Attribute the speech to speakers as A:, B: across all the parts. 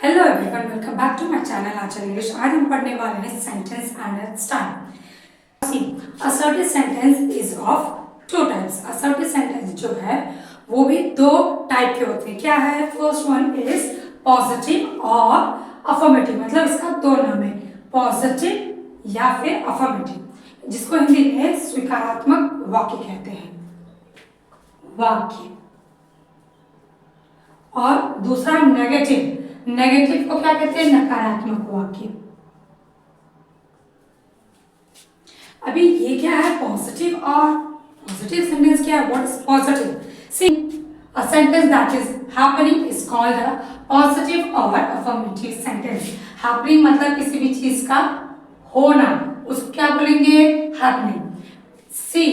A: Hello everyone, welcome back to my channel आचर English. आज हम पढ़ने वाले हैं sentence and style. See assertive sentence is of two types. Assertive sentence जो है वो भी दो टाइप के होते हैं। क्या है? फर्स्ट वन इज पॉजिटिव और अफर्मेटिव। मतलब इसका दो नाम है, पॉजिटिव या फिर अफर्मेटिव, जिसको हिंदी में स्वीकारात्मक वाक्य कहते हैं, वाक्य। और दूसरा नेगेटिव। नेगेटिव को क्या कहते हैं? नकारात्मक वाक्य। अभी ये क्या है? पॉजिटिव और पॉजिटिव सेंटेंस क्या है? What is positive? See a sentence that is happening is called a positive और अफर्मेटिव सेंटेंस। हैपनिंग मतलब किसी भी चीज का होना, उसको क्या बोलेंगे? Happening. See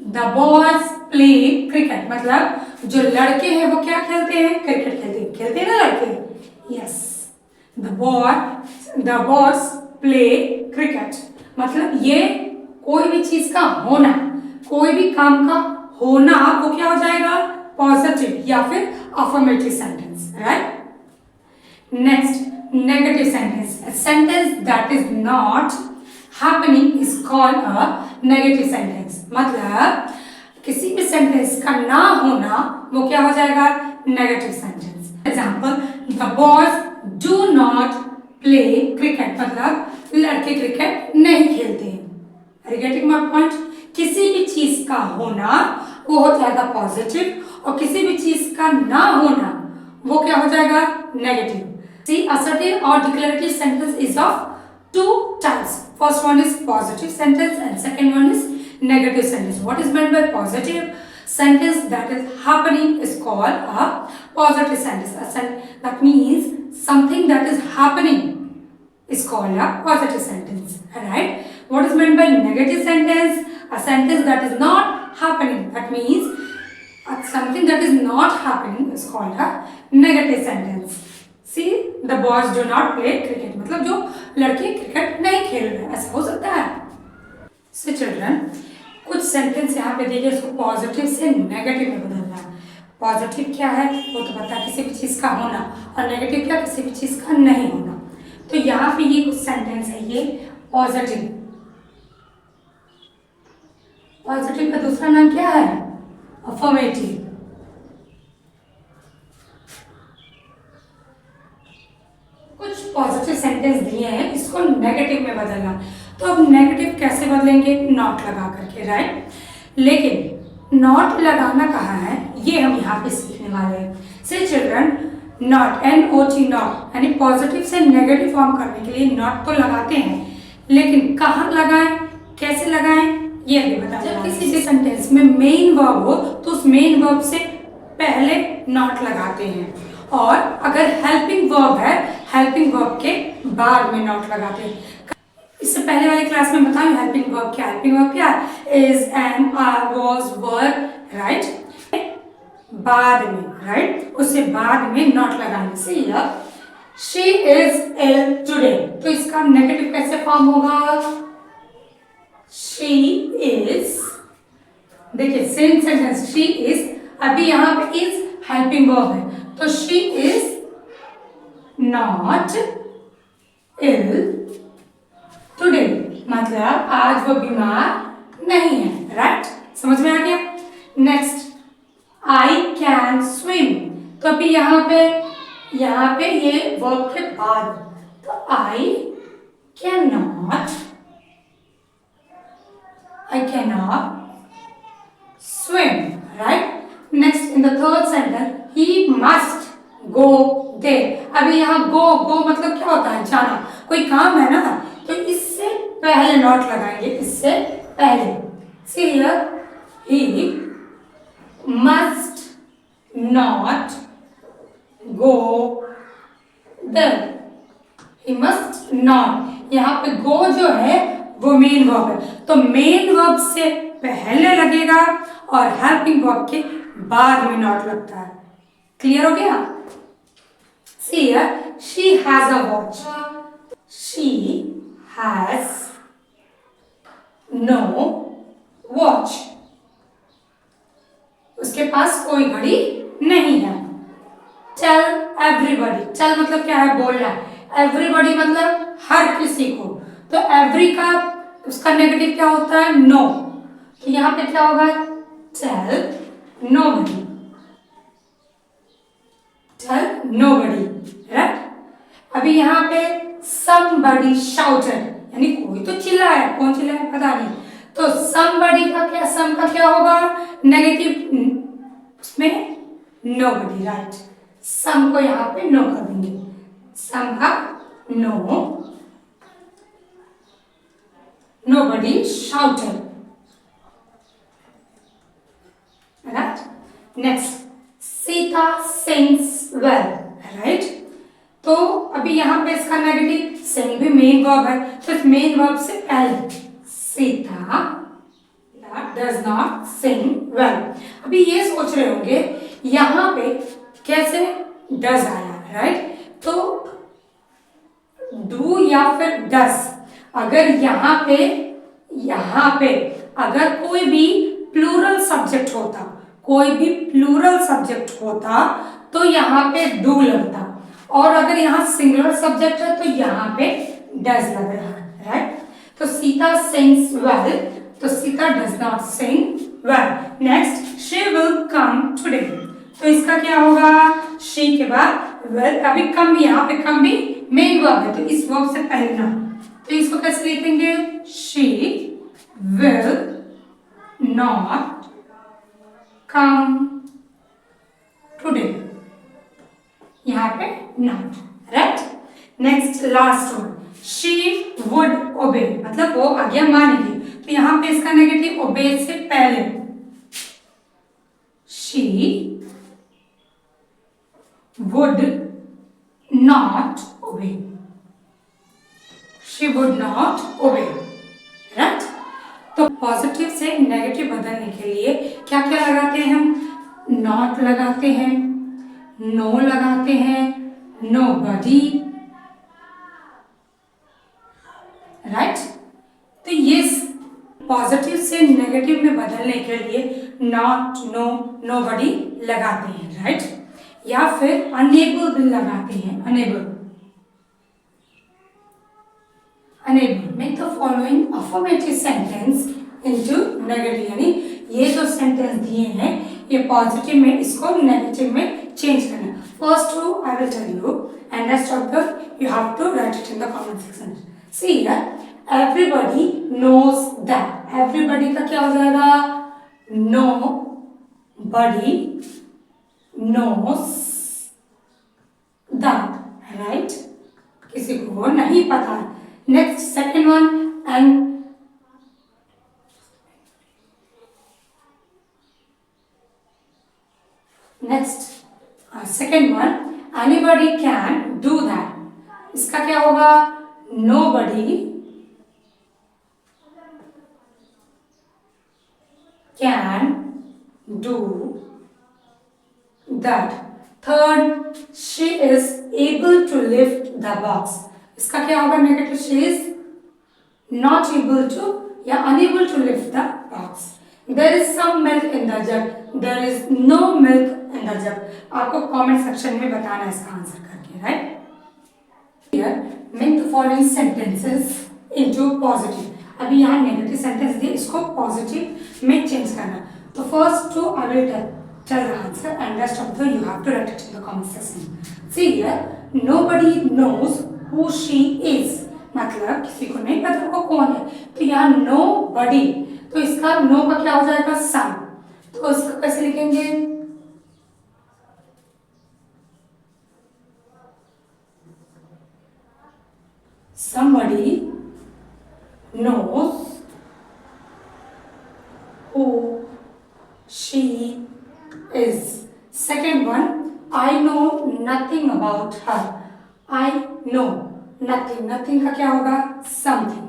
A: the boys play cricket, मतलब जो लड़के हैं वो क्या खेलते हैं? क्रिकेट खेलते हैं ना लड़के। Yes, the boys play cricket। मतलब ये कोई भी चीज का होना, कोई भी काम का होना, वो क्या हो जाएगा? पॉजिटिव या फिर affirmative sentence, right? Next, negative sentence. A sentence that is not happening is called a negative sentence। मतलब किसी भी सेंटेंस का ना होना वो क्या हो जाएगा? Negative sentence. Example, the boys do not play cricket, मतलब लड़के क्रिकेट नहीं खेलते हैं। Are you getting my point? किसी भी चीज का होना वो हो जाएगा पॉजिटिव, और किसी भी चीज का ना होना वो क्या हो जाएगा? नेगेटिव। सी असर्टिव और declarative sentence is of two types. First one is positive sentence and second one is negative sentence. What is meant by positive sentence that is happening is called a positive sentence. That means something that is happening is called a positive sentence. Alright? What is meant by negative sentence? A sentence that is not happening. That means something that is not happening is called a negative sentence. See, the boys do not play cricket, मतलब जो लड़के cricket नहीं खेल रहे, ऐसा हो सकता है। So children, कुछ सेंटेंस यहाँ पे देखिए, इसको पॉजिटिव से नेगेटिव में बदलना है। पॉजिटिव क्या है वो तो पता है, किसी भी चीज का होना, और नेगेटिव क्या? किसी भी चीज का नहीं होना। तो यहाँ पे ये कुछ सेंटेंस है, ये पॉजिटिव। पॉजिटिव का दूसरा नाम क्या है? अफर्मेटिव। पॉजिटिव सेंटेंस दिए हैं, इसको नेगेटिव में बदलना। तो अब नेगेटिव कैसे बदलेंगे? नॉट लगा करके, राइट? लेकिन नॉट लगाना कहाँ है ये हम यहाँ पे सीखने वाले हैं। से चिल्ड्रन, नॉट, NOT, नॉट, यानी पॉजिटिव से नेगेटिव फॉर्म करने के लिए नॉट तो लगाते हैं, लेकिन कहाँ लगाएं, कैसे लगाएं, ये अभी बता। जब किसी भी सेंटेंस में मेन वर्ब हो तो उस मेन वर्ब से पहले नॉट लगाते हैं, और अगर हेल्पिंग वर्ब है, हेल्पिंग वर्ब के बाद में नॉट लगाते हैं। इससे पहले वाली क्लास में बताऊं हेल्पिंग वर्ब क्या? हेल्पिंग वर्ब क्या? Is, am, are, was, were, right? बाद में, राइट? उससे बाद में नॉट लगाने से यह शी इज इल टुडे, तो इसका नेगेटिव कैसे फॉर्म होगा? शी इज, देखिए सेम सेंटेंस, शी इज, अभी यहाँ पे इज हेल्पिंग वर्ब है, तो she is not ill today, मतलब आज वो बीमार नहीं है, राइट? समझ में आ गया? नेक्स्ट, आई कैन स्विम, तो अभी यहाँ पे ये वर्ब के बाद, तो I can not swim, right? Next, in the third sentence, he must go there. अभी यहाँ go मतलब क्या होता है? जाना, कोई काम है ना, तो इससे पहले नॉट लगाएंगे, इससे पहले। See here, he must not go there. He must not, यहाँ पे go जो है वो मेन वर्ब है, तो मेन वर्ब से पहले लगेगा और हेल्पिंग वर्ब के बाद में नॉट लगता है। क्लियर हो गया? See here, she has a watch. She has no watch. उसके पास कोई घड़ी नहीं है। टेल एवरीबॉडी, टेल मतलब क्या है, बोलना, एवरीबॉडी मतलब हर किसी को, तो एवरी का उसका नेगेटिव क्या होता है, नो, तो यहाँ पे क्या होगा, tell nobody, tell nobody, right. अभी यहाँ पे somebody shouted, यानी कोई तो चिल्लाया, कौन चिल्लाया पता नहीं, तो somebody का क्या, सम का क्या होगा, नेगेटिव, उसमें nobody, राइट, सम को यहाँ पे नो कर देंगे, सम का no, nobody shouted, right. Next, Sita sings well, right. तो अभी यहाँ पे इसका नेगेटिव, सिंग भी मेन वर्ब है, तो इस मेन वर्ब से पहले Sita does not Singh well. अभी ये सोच रहे होंगे यहाँ पे कैसे डज आया, राइट, तो डू या फिर डस, अगर यहाँ पे अगर कोई भी प्लूरल सब्जेक्ट होता, कोई भी प्लूरल सब्जेक्ट होता तो यहाँ पे डू लगता, और अगर यहाँ सिंगुलर सब्जेक्ट है तो यहाँ पे डज लग रहा है, राइट। तो सीता सिंग्स वेल, तो Sita does not Singh well. Next, she will come today, तो इसका क्या होगा, शी के बाद वेल, अभी कम भी, यहाँ पे कम भी मेन वर्ब है, तो इस वर्ब से पहले ना, तो इसको कैसे लिखेंगे, she will not come today, यहाँ पे not, right. Next last one, she would obey, मतलब वो आज्ञा मानेगी, तो यहाँ पे इसका नेगेटिव ओबे से पहले, she would not obey, she would not obey, right. तो पॉजिटिव से नेगेटिव बदलने के लिए क्या क्या लगाते हैं हम, नॉट लगाते हैं, नो लगाते हैं, नोबडी, राइट। तो ये पॉजिटिव से नेगेटिव में बदलने के लिए नॉट, नो, नोबडी लगाते हैं, राइट, या फिर अनेबल भी लगाते हैं, unable, unable make the following affirmative sentence into negative, यानी ये जो सेंटेंस दिए हैं ये पॉजिटिव में, इसको नेगेटिव में चेंज करना। First two I will tell you and rest of the you have to write it in the comment section. See here, everybody knows that, everybody का क्या हो जाएगा, nobody knows that, right, किसी को नहीं पता। Next second one, and next second one, anybody can do that, इसका क्या होगा, nobody can do that. Third, she is able to lift the box, इसका क्या होगा negative, she is not able to या unable to lift the box. There is some milk in the jug, there is no milk in the jug, आपको comment section में बताना है इसका answer करके, right. Here make the following sentences into positive, अभी यहाँ negative sentence दिए, इसको पॉजिटिव में चेंज करना। तो first two I will tell the answer and rest of the you have to write it in the comment section. See here, nobody knows who she is, मतलब किसी को नहीं पता वो कौन है, तो यहाँ nobody, तो इसका no का क्या हो जाएगा, some, तो इसको कैसे लिखेंगे, somebody knows who she is. Second one, I know nothing about her, I know nothing, nothing का क्या होगा, something.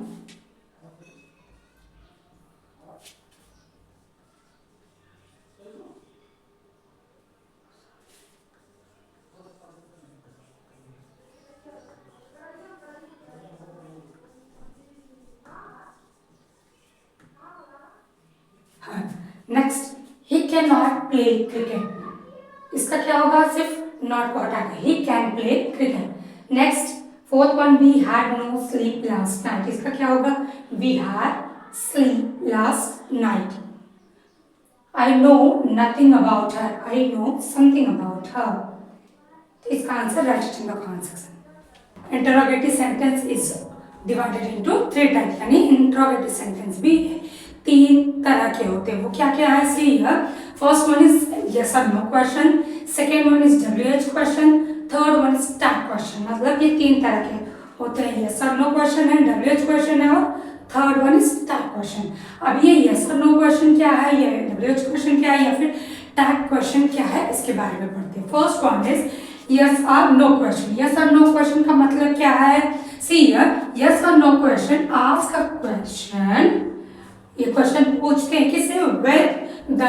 A: Next, he cannot play cricket, इसका क्या होगा, सिर्फ नॉट को हटा के ही can play cricket. Next fourth one, we had no sleep last night, इसका क्या होगा, we had sleep last night. I know nothing about her, I know something about her, तो इसका answer write in the comment section. Interrogative sentence is divided into 3 type, यानी interrogative sentence भी 3 तरह के होते हैं। वो क्या क्या है, see here, first one is yes और no question, second one is WH question, third one is tag question. मतलब ये 3 तरह के होते हैं, यस और नो क्वेश्चन है, WH क्वेश्चन है और third one is tag question. अब ये यस और नो क्वेश्चन क्या है, या WH क्वेश्चन क्या है, या फिर टैग क्वेश्चन क्या है, इसके बारे में पढ़ते हैं। फर्स्ट वन इज यस और नो क्वेश्चन। यस और नो क्वेश्चन का मतलब क्या है, सी हियर, यस और no question ask a question, ये क्वेश्चन पूछते हैं किसे, with the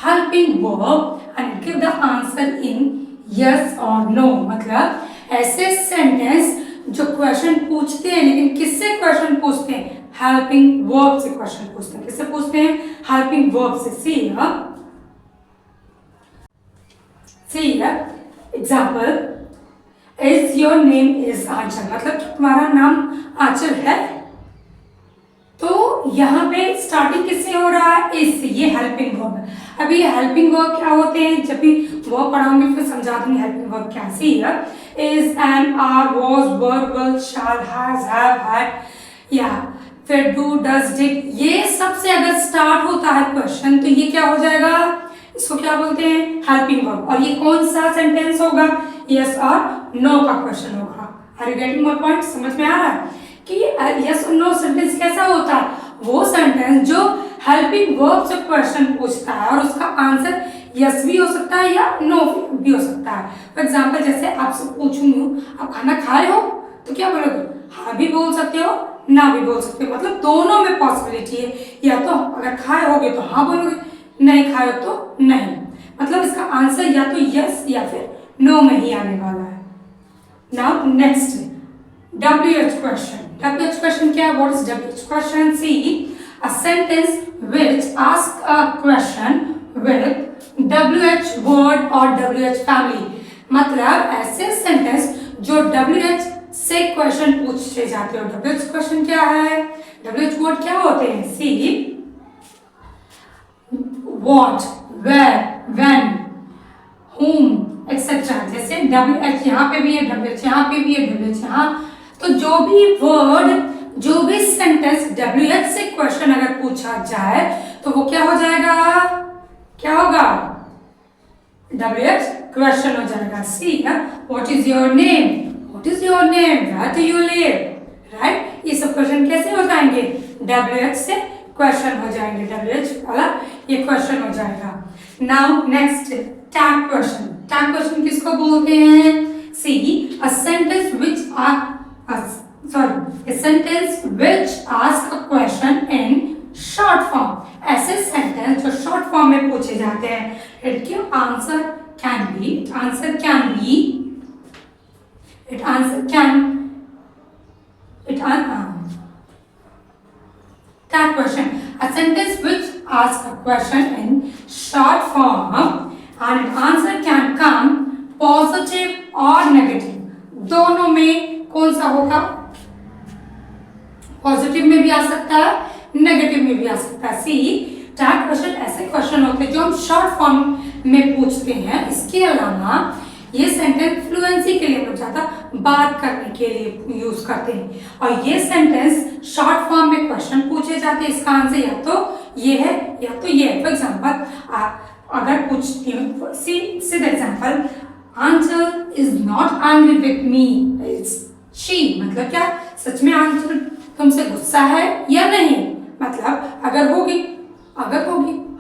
A: helping verb and give the answer in yes और नो। मतलब ऐसे सेंटेंस जो क्वेश्चन पूछते हैं, लेकिन किससे क्वेश्चन पूछते हैं, हेल्पिंग वर्ब से क्वेश्चन पूछते हैं। किससे पूछते हैं, हेल्पिंग वर्ब से। See here example, is your name is Aanchal, मतलब तुम्हारा नाम आंचल है। तो यहाँ पे स्टार्टिंग किससे हो रहा है, इस, ये हेल्पिंग वर्ब है। अभी ये हेल्पिंग वर्ब क्या होते हैं, जब भी वर्ब पढ़ाऊंगी फिर समझा दूंगी हेल्पिंग वर्ब क्या। See here, is, am, are, was, were, will, shall, has, have, had, या फिर डू, डज, डिड, ये सबसे अगर स्टार्ट होता है क्वेश्चन तो ये क्या हो जाएगा, इसको क्या बोलते हैं, हेल्पिंग वर्ब। और ये कौन सा सेंटेंस होगा, यस और नो का क्वेश्चन होगा। Are you getting my point, समझ में आ रहा है कि यस और नो सेंटेंस कैसा होता है, वो सेंटेंस जो हेल्पिंग वर्ब से क्वेश्चन पूछता है और उसका आंसर यस भी हो सकता है या नो भी हो सकता है। फॉर एग्जाम्पल, जैसे आपसे पूछूंगी आप खाना खाए हो, तो क्या बोलोगे, हाँ भी बोल सकते हो, ना भी बोल सकते हो। मतलब दोनों में पॉसिबिलिटी है, या तो अगर खाए होगे तो हाँ बोलोगे, नहीं खाए तो नहीं। मतलब इसका आंसर या तो यस या फिर नो में ही आने वाला है। Now next WH question. WH question क्या है, what is WH question, see, a sentence which ask a question with WH word और WH फैमिली। मतलब ऐसे सेंटेंस जो WH से क्वेश्चन पूछे जाते हो। WH क्वेश्चन क्या है, WH वर्ड क्या होते हैं, सी, what, where, when, whom, etc. जैसे WH यहाँ पे भी है, WH यहाँ पे भी है, WH यहाँ, तो जो भी वर्ड, जो भी सेंटेंस WH से क्वेश्चन अगर पूछा जाए तो वो क्या हो जाएगा, क्या होगा, WH क्वेश्चन हो जाएगा। See, what is your name, what is your name, where do you live, right, ये सब क्वेश्चन कैसे हो जाएंगे, WH से क्वेश्चन हो जाएंगे, WH वाला ये क्वेश्चन हो जाएगा। Now next tag question. Tag question किसको बोलते हैं, सी, a sentence which ask a question in short form। ऐसे सेंटेंस जो शॉर्ट फॉर्म में पूछे जाते हैं, इनके answer can be, tag question, a sentence which asks a question in short form and its answer can come positive or negative। दोनों में कौन सा होगा, पॉजिटिव में भी आ सकता है, नेगेटिव में भी आ सकता है। सी, टैग क्वेश्चन ऐसे क्वेश्चन होते हैं जो हम शॉर्ट फॉर्म में पूछते हैं। इसके अलावा ये सेंटेंस फ्लुएंसी के लिए हम लोग ज्यादा बात करने के लिए यूज करते हैं, और ये सेंटेंस शॉर्ट फॉर्म में क्वेश्चन पूछे जाते हैं। इसका आंसर या तो ये है या तो ये है। फॉर एग्जाम्पल अगर पूछती हूँ, सीधा example, Anchal is not angry with me, it's she, मतलब क्या, सच में आंचल तुमसे गुस्सा है या नहीं। मतलब अगर होगी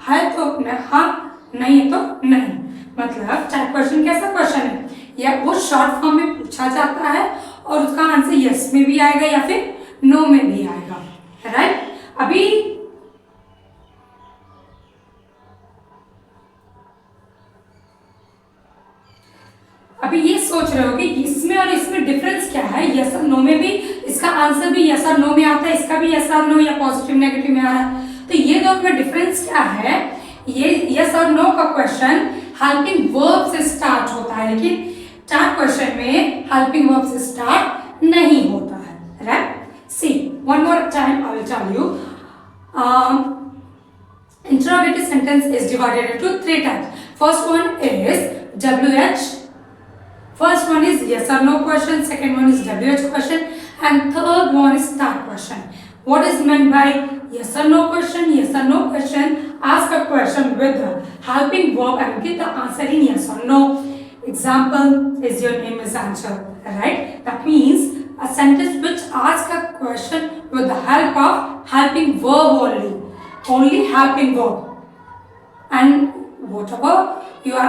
A: है तो हाँ, नहीं है तो नहीं। मतलब टैग क्वेश्चन कैसा क्वेश्चन है, या वो शॉर्ट फॉर्म में पूछा जाता है और उसका आंसर यस में भी आएगा या फिर नो में भी आएगा, राइट। अभी ये सोच रहे हो कि इसमें और इसमें डिफरेंस क्या है, यस और नो में भी इसका आंसर भी यस और नो में आता है, इसका भी यस और नो या पॉजिटिव नेगेटिव में आ रहा है। तो ये दोनों में डिफरेंस क्या है, ये यस और नो का क्वेश्चन हेल्पिंग वर्ब से स्टार्ट होता है, लेकिन टैग क्वेश्चन में हेल्पिंग वर्ब से स्टार्ट नहीं होता है, right? See one more time I will tell you. Interrogative sentence is divided into three types. First one is WH. First one is yes or no question. Second one is WH question, and third one is tag question. What is meant by yes or no question? Yes or no question. Ask a question with the helping verb and give the answer in yes or no. Example is your name is answer, right? That means a sentence which asks a question with the help of helping verb only. Only helping verb, and whatever your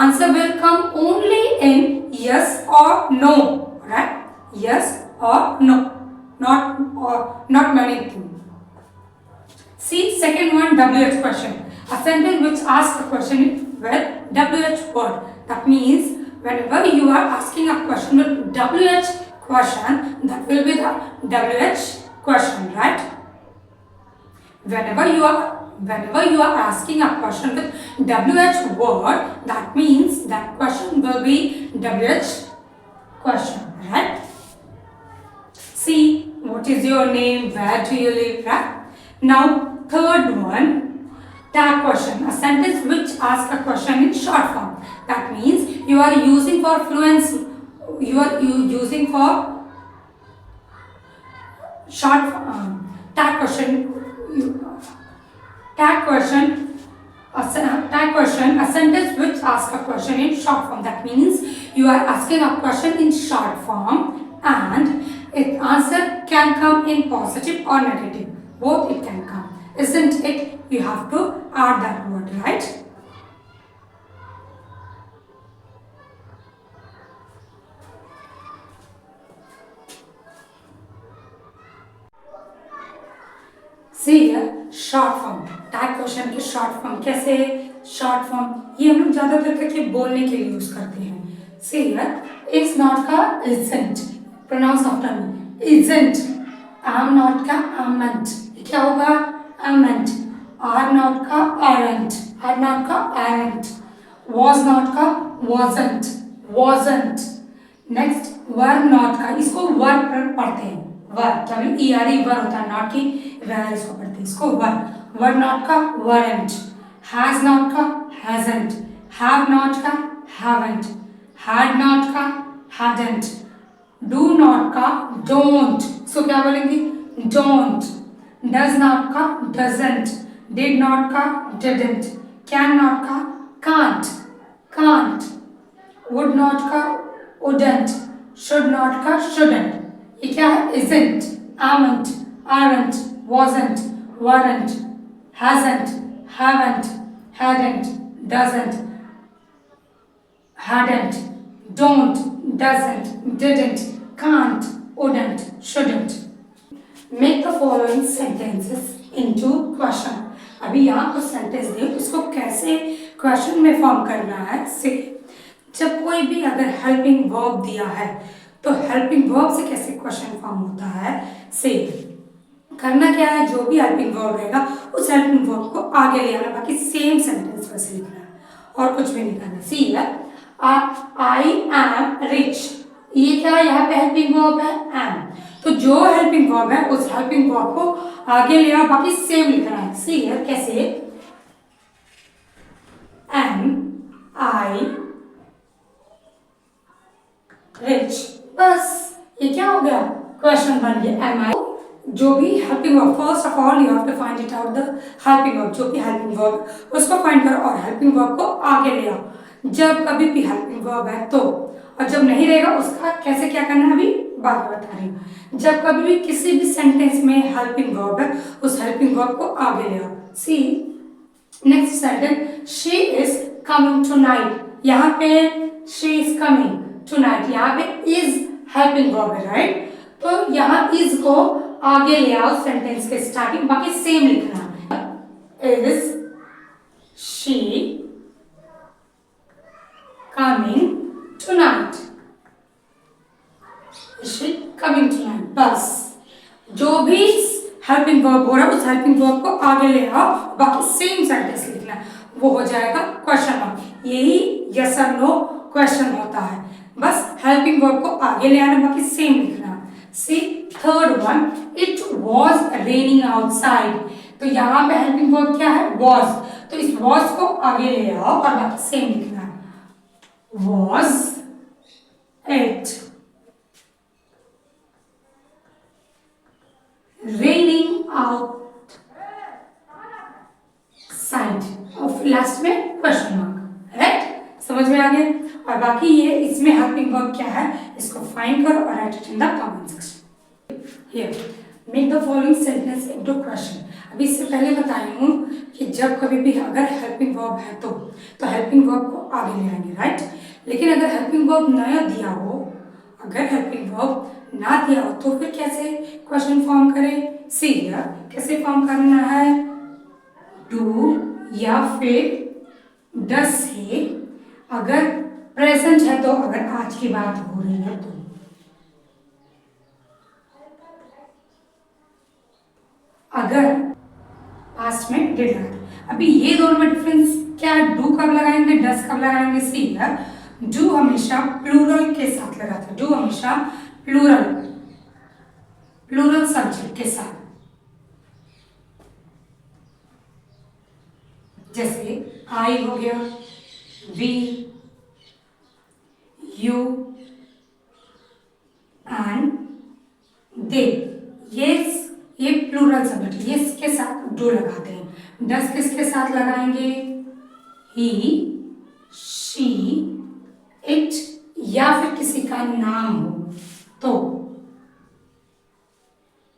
A: answer will come only in yes or no, right? Yes or no, not many things. See second one, WH question, a sentence which asks a question with WH word. That means whenever you are asking a question with WH question, that will be the WH question, right? Whenever you are asking a question with WH word, that means that question will be WH question, right? See what is your name, where do you live, right? Now third one, tag question, a sentence which asks a question in short form. That means you are using for fluency, you are using for short tag question. Tag question, a sentence which asks a question in short form. That means you are asking a question in short form and its answer can come in positive or negative. Both it can come. Isn't it? You have to add that word, right? See here, short form. Tag question के short form कैसे? Short form ये हम लोग ज़्यादातर करके बोलने के लिए यूज करते हैं. सी हियर, इज नॉट का isn't, pronounce after me, isn't. am not का amn't, क्या होगा? amn't. are नॉट का aren't, are नॉट का aren't. was नॉट का wasn't. नेक्स्ट were नॉट का, इसको वर पढ़ते हैं. वर क्या बोले? ERE वर होता है, नॉट की वर इसको पढ़ते हैं, इसको वर. वर नॉट का weren't. हैज नॉट का hasn't. हैव नॉट का haven't. had नॉट का hadn't. do नॉट का don't, सो क्या बोलेंगे? don't. does नॉट का doesn't. did नॉट का didn't. can नॉट का can't. would नॉट का wouldn't. should नॉट का shouldn't. ये क्या है? isn't, aren't, wasn't, weren't, hasn't, haven't, hadn't, doesn't, hadn't, don't, doesn't, didn't, can't, wouldn't, shouldn't. Make the following sentences into question. अभी यहाँ कुछ sentence दे, उसको कैसे क्वेश्चन में फॉर्म करना है. से जब कोई भी अगर हेल्पिंग वर्ब दिया है तो हेल्पिंग वर्ब से कैसे क्वेश्चन फॉर्म होता है. से करना क्या है, जो भी हेल्पिंग वर्ब रहेगा उस हेल्पिंग वर्ब को आगे ले आना, बाकी सेम सेंटेंस वैसे लिखना है और कुछ भी नहीं करना. सी आई एम रिच, ये क्या है? यहाँ पे हेल्पिंग वर्ब है एम, तो जो हेल्पिंग वर्ब है उस हेल्पिंग वर्ब को आगे ले आओ, बाकी सेम लिखना है. सी है कैसे? एम आई रिच, बस ये क्या हो गया? क्वेश्चन बन गया. एम आई, जो भी helping verb, first of all you have to find it out the helping verb, जो भी हेल्पिंग वर्ब उसको फाइंड करो और हेल्पिंग वर्ब को आगे ले आओ. जब कभी भी हेल्पिंग वर्ब है तो, और जब नहीं रहेगा उसका कैसे क्या करना है अभी बाद में बता रही हूँ. जब कभी भी किसी भी सेंटेंस में हेल्पिंग वर्ब है उस हेल्पिंग वर्ब को आगे ले आओ. See next sentence, she is coming tonight, यहाँ पे शी इज कमिंग टुनाइट, यहाँ पे इज हेल्पिंग वर्ब है, राइट? तो यहाँ इज को आगे ले आओ सेंटेंस के स्टार्टिंग, बाकी सेम लिखना. Is she coming tonight, is she coming tonight, बस जो भी हेल्पिंग वर्ब हो रहा है उस हेल्पिंग वर्ब को आगे ले आओ, बाकी सेम सेंटेंस लिखना. वो हो जाएगा क्वेश्चन मार्क। यही यस और नो क्वेश्चन होता है, बस हेल्पिंग वर्ब को आगे ले आना, बाकी सेम लिखना। See third one, it was raining outside. तो यहाँ पे हेल्पिंग वर्ब क्या है, वॉज, तो इस वॉज को आगे ले आओ और बाकी सेम लिखना है। Was it raining out side और लास्ट में क्वेश्चन मार्क, राइट, समझ में आ गया। और बाकी ये इसमें हेल्पिंग वर्ब क्या है इसको फाइंड करो और right it in the comment section. Here make the following sentence into question. अभी इससे पहले बताई हूँ कि जब कभी भी अगर हेल्पिंग वर्ब है तो हेल्पिंग वर्ब को आगे ले आएंगे, राइट। लेकिन अगर हेल्पिंग वर्ब नया दिया हो, अगर हेल्पिंग वर्ब ना दिया हो तो फिर कैसे क्वेश्चन फॉर्म करें। सी कैसे फॉर्म करना है, डू या फिर डस से, अगर प्रेजेंट है तो, अगर आज की बात हो रही है तो, अगर पास्ट में डिड लगा। अभी ये दोनों में डिफरेंस क्या है, डू कब लगाएंगे, डस कब लगाएंगे। सी डू हमेशा प्लूरल के साथ लगाते हैं, डू हमेशा प्लूरल सब्जेक्ट के साथ, जैसे आई हो गया, वी, यू एंड दे, ये प्लूरल सब्जेक्ट, ये इसके साथ डू लगाते हैं। डस किसके साथ लगाएंगे, ही, शी, इट या फिर किसी का नाम हो तो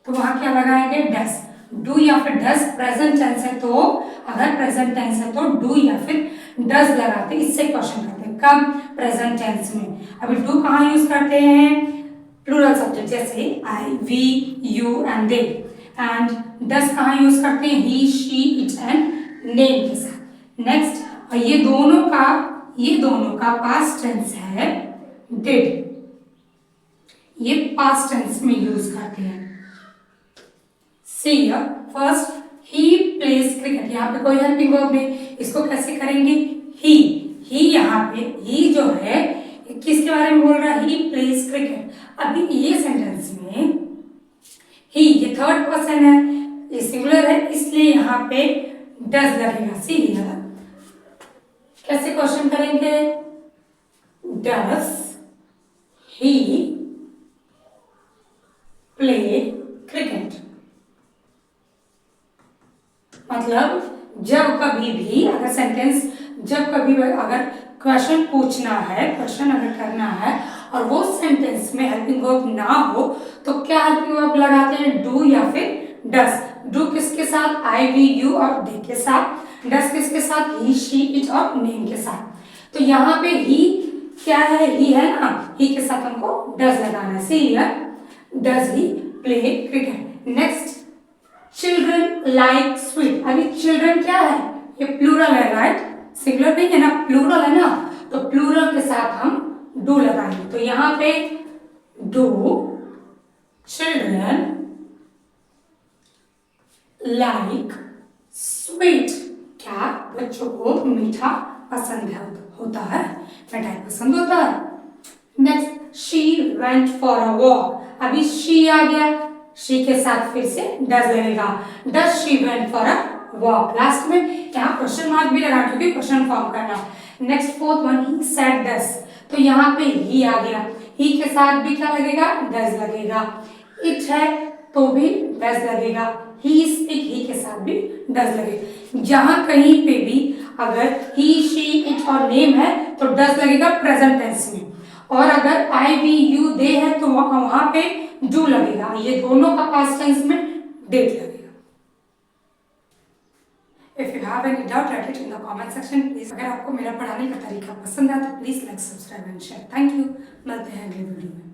A: वहां क्या लगाएंगे, डस। डू या फिर डस प्रेजेंट टेंस है तो, अगर प्रेजेंट टेंस है तो डू या फिर डस लगाते, इससे क्वेश्चन करते हैं कब, प्रेजेंट टेंस में। अभी डू कहाँ यूज करते हैं, प्लूरल सब्जेक्ट जैसे I, we, you and they. And does कहाँ यूज करते हैं, he, she, it and name के साथ। नेक्स्ट, और ये दोनों का पास्ट टेंस है डिड, ये पास्ट टेंस में यूज करते हैं। See first, he plays cricket, यहाँ पे कोई हेल्पिंग वर्ब नहीं, इसको कैसे करेंगे, ही यहाँ पे ही जो है किसके बारे में बोल रहा है, ही प्लेज क्रिकेट। अभी ये सेंटेंस में ही, ये थर्ड पर्सन है, ये सिंगुलर है, इसलिए यहाँ पे डज लगेगा। सी कैसे क्वेश्चन करेंगे, डज ही प्ले क्रिकेट। मतलब जब कभी भी अगर क्वेश्चन पूछना है, क्वेश्चन अगर करना है और वो सेंटेंस में हेल्पिंग वर्ब ना हो तो क्या हेल्पिंग वर्ब लगाते हैं, डू या फिर डस। डू किसके साथ, आई, वी, यू और दे के साथ। डस किसके साथ, ही, शी, इट और नेम के साथ। तो यहाँ पे ही क्या है, ही है ना, ही के साथ हमको डस लगाना है। See does he play cricket. Next, children like sweet. अभी चिल्ड्रन क्या है, ये प्लूरल है, राइट, सिंगुलर नहीं है ना, प्लूरल है ना, तो प्लूरल के साथ हम डू लगाएंगे। तो यहाँ पे डू चिल्ड्रन लाइक स्वीट, क्या बच्चों को मीठा पसंद होता है, मिठाई पसंद होता है। Next, she went for a walk. अभी शी आ गया, शी के साथ फिर से डज लगेगा, does she went for a walk. Last में यहाँ क्वेश्चन मार्क भी लगा क्योंकि क्वेश्चन फॉर्म करना। Next fourth one, he said दस, तो यहाँ पे ही आ गया, ही के साथ भी क्या लगेगा, डज लगेगा। इट है तो भी डज लगेगा, ही स्पीक, ही के साथ भी डज लगेगा। जहां कहीं पे भी अगर ही, शी, इट और नेम है तो डज लगेगा प्रेजेंट टेंस में, और अगर आई, वी, यू, दे है तो वहां पे डू लगेगा। ये दोनों का पास्ट टेंस में डिड लगेगा। If you have any doubt, write it in the comment section please. अगर आपको मेरा पढ़ाने का तरीका पसंद आया तो please like, subscribe and share. Thank you, मिलते हैं अगले वीडियो में।